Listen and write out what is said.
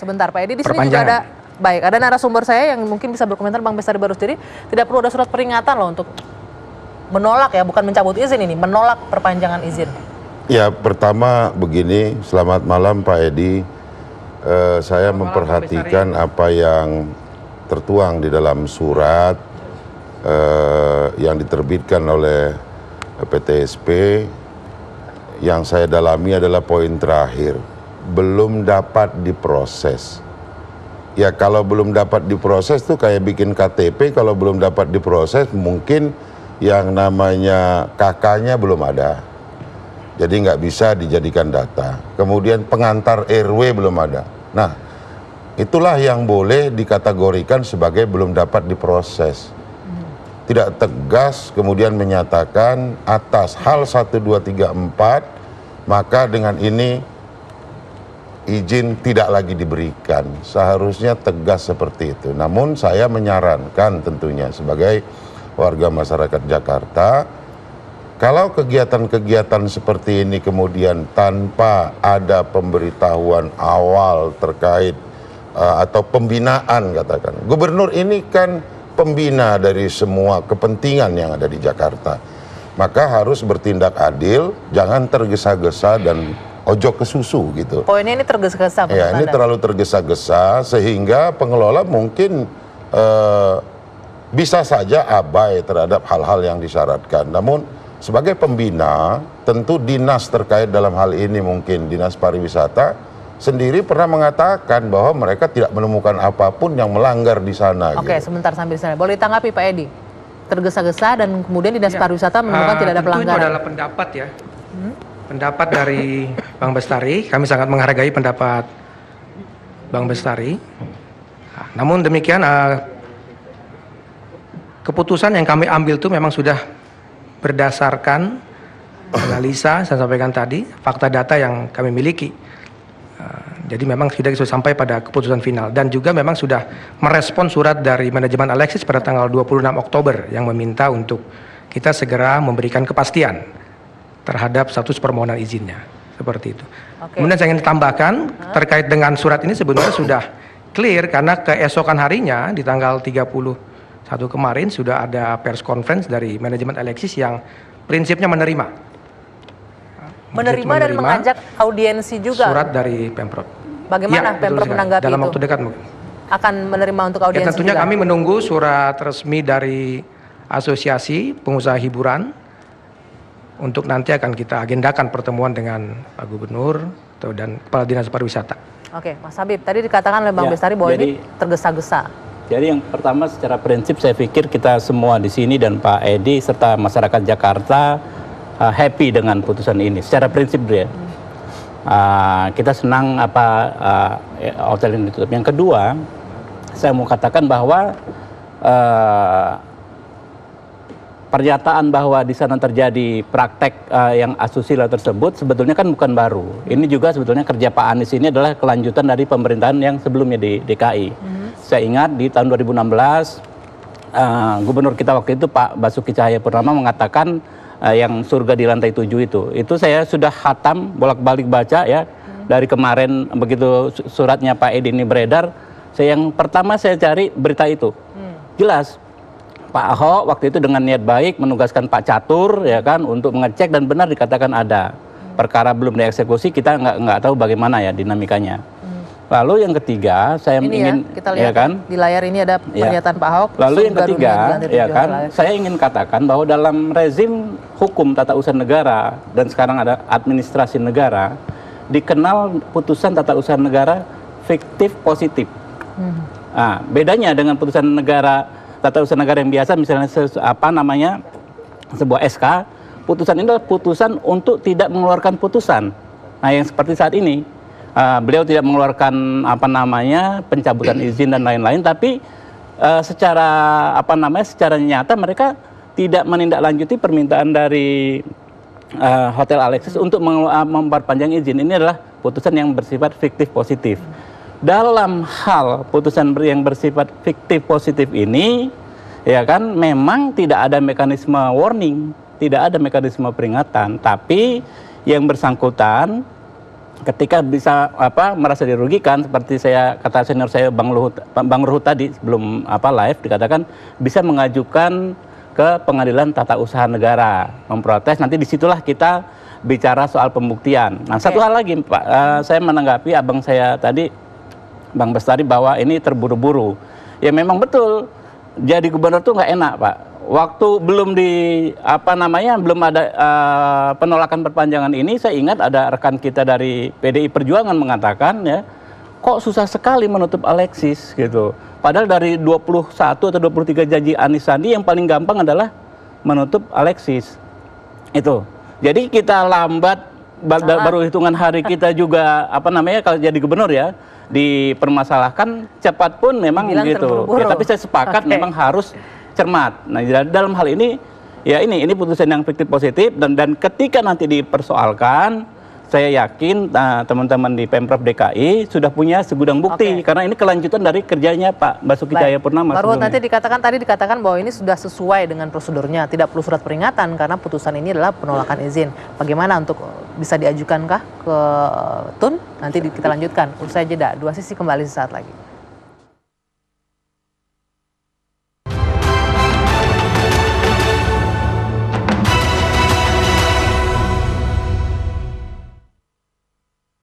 sebentar Pak Edi, di sini juga ada, baik, ada narasumber saya yang mungkin bisa berkomentar. Bang Bestari Barusdiri, tidak perlu ada surat peringatan loh untuk menolak ya, bukan mencabut izin ini, menolak perpanjangan izin. Ya, pertama begini, selamat malam Pak Edi. Saya memperhatikan apa yang tertuang di dalam surat yang diterbitkan oleh PTSP. Yang saya dalami adalah poin terakhir, belum dapat diproses. Ya kalau belum dapat diproses tuh kayak bikin KTP, kalau belum dapat diproses mungkin yang namanya kakaknya belum ada, jadi nggak bisa dijadikan data. Kemudian pengantar RW belum ada. Nah, itulah yang boleh dikategorikan sebagai belum dapat diproses. Tidak tegas kemudian menyatakan atas hal 1, 2, 3, 4, maka dengan ini izin tidak lagi diberikan. Seharusnya tegas seperti itu. Namun saya menyarankan tentunya sebagai warga masyarakat Jakarta, kalau kegiatan-kegiatan seperti ini kemudian tanpa ada pemberitahuan awal terkait atau pembinaan, katakan, gubernur ini kan pembina dari semua kepentingan yang ada di Jakarta, maka harus bertindak adil, jangan tergesa-gesa dan ojok ke susu gitu. Poinnya ini tergesa-gesa. Ya, ini terlalu tergesa-gesa sehingga pengelola mungkin bisa saja abai terhadap hal-hal yang disyaratkan. Namun sebagai pembina, tentu dinas terkait dalam hal ini, mungkin Dinas Pariwisata sendiri pernah mengatakan bahwa mereka tidak menemukan apapun yang melanggar di sana. Oke, gitu. Sebentar sambil sana. Boleh ditanggapi Pak Edi? Tergesa-gesa dan kemudian Dinas Pariwisata menemukan tidak ada pelanggaran. Itu adalah pendapat ya. Pendapat dari Bang Bestari, kami sangat menghargai pendapat Bang Bestari. Namun demikian, keputusan yang kami ambil itu memang sudah berdasarkan analisa, saya sampaikan tadi, fakta data yang kami miliki. Jadi memang sudah sampai pada keputusan final. Dan juga memang sudah merespon surat dari manajemen Alexis pada tanggal 26 Oktober yang meminta untuk kita segera memberikan kepastian terhadap status permohonan izinnya. Seperti itu. Kemudian saya ingin tambahkan, terkait dengan surat ini sebenarnya sudah clear, karena keesokan harinya di tanggal 31 kemarin sudah ada pers conference dari manajemen Alexis yang prinsipnya menerima dan mengajak audiensi juga. Surat dari Pemprov. Bagaimana ya, Pemprov menanggapi dalam waktu dekat mungkin? Akan menerima untuk audiensi ya, tentunya juga. Kami menunggu surat resmi dari Asosiasi Pengusaha Hiburan. Untuk nanti akan kita agendakan pertemuan dengan Pak Gubernur dan Kepala Dinas Pariwisata. Oke, Mas Habib, tadi dikatakan oleh Bang Bestari bahwa ini tergesa-gesa. Jadi yang pertama, secara prinsip saya pikir kita semua di sini dan Pak Edi serta masyarakat Jakarta happy dengan putusan ini. Secara prinsip dia, kita senang hotel ini ditutup. Yang kedua, saya mau katakan bahwa pernyataan bahwa di sana terjadi praktek yang asusila tersebut sebetulnya kan bukan baru. Ini juga sebetulnya kerja Pak Anies ini adalah kelanjutan dari pemerintahan yang sebelumnya di DKI. Saya ingat di tahun 2016 gubernur kita waktu itu Pak Basuki Cahayapurnama mengatakan yang surga di lantai 7 itu saya sudah khatam bolak-balik baca ya. Dari kemarin begitu suratnya Pak Edi ini beredar, yang pertama saya cari berita itu. Jelas Pak Ahok waktu itu dengan niat baik menugaskan Pak Catur ya kan untuk mengecek, dan benar dikatakan ada perkara belum dieksekusi, kita nggak tahu bagaimana ya dinamikanya. Lalu yang ketiga saya ini ingin kita lihat ya kan di layar ini ada pernyataan Pak Ahok. Lalu yang ketiga ya kan saya ingin katakan bahwa dalam rezim hukum tata usaha negara dan sekarang ada administrasi negara, dikenal putusan tata usaha negara fiktif positif. Nah, bedanya dengan putusan negara tata usaha negara yang biasa, misalnya sebuah SK, putusan ini adalah putusan untuk tidak mengeluarkan putusan. Nah, yang seperti saat ini, beliau tidak mengeluarkan pencabutan izin dan lain-lain, tapi secara nyata mereka tidak menindaklanjuti permintaan dari Hotel Alexis untuk memperpanjang izin. Ini adalah putusan yang bersifat fiktif positif. Dalam hal putusan yang bersifat fiktif positif ini, ya kan, memang tidak ada mekanisme warning, tidak ada mekanisme peringatan, tapi yang bersangkutan ketika bisa merasa dirugikan, seperti kata senior saya Bang Ruhut tadi sebelum live dikatakan bisa mengajukan ke Pengadilan Tata Usaha Negara, memprotes. Nanti disitulah kita bicara soal pembuktian. Nah, satu hal lagi Pak, saya menanggapi abang saya tadi, Bang Bestari, bahwa ini terburu-buru. Ya memang betul, jadi gubernur tuh nggak enak Pak. Waktu belum belum ada penolakan perpanjangan ini, saya ingat ada rekan kita dari PDI Perjuangan mengatakan ya, kok susah sekali menutup Alexis gitu. Padahal dari 21 atau 23 janji Anies Sandi yang paling gampang adalah menutup Alexis. Itu. Jadi kita lambat, baru hitungan hari kita juga kalau jadi gubernur ya, dipermasalahkan cepat pun memang gitu. Ya, tapi saya sepakat memang harus cermat. Nah, dalam hal ini ya ini putusan yang fiktif positif dan ketika nanti dipersoalkan, saya yakin teman-teman di Pemprov DKI sudah punya segudang bukti karena ini kelanjutan dari kerjanya Pak Basuki Cahayapurnama. Baru nanti dikatakan bahwa ini sudah sesuai dengan prosedurnya, tidak perlu surat peringatan karena putusan ini adalah penolakan izin. Bagaimana untuk bisa diajukankah ke TUN? Nanti kita lanjutkan. Usai jeda, dua sisi kembali sesaat lagi.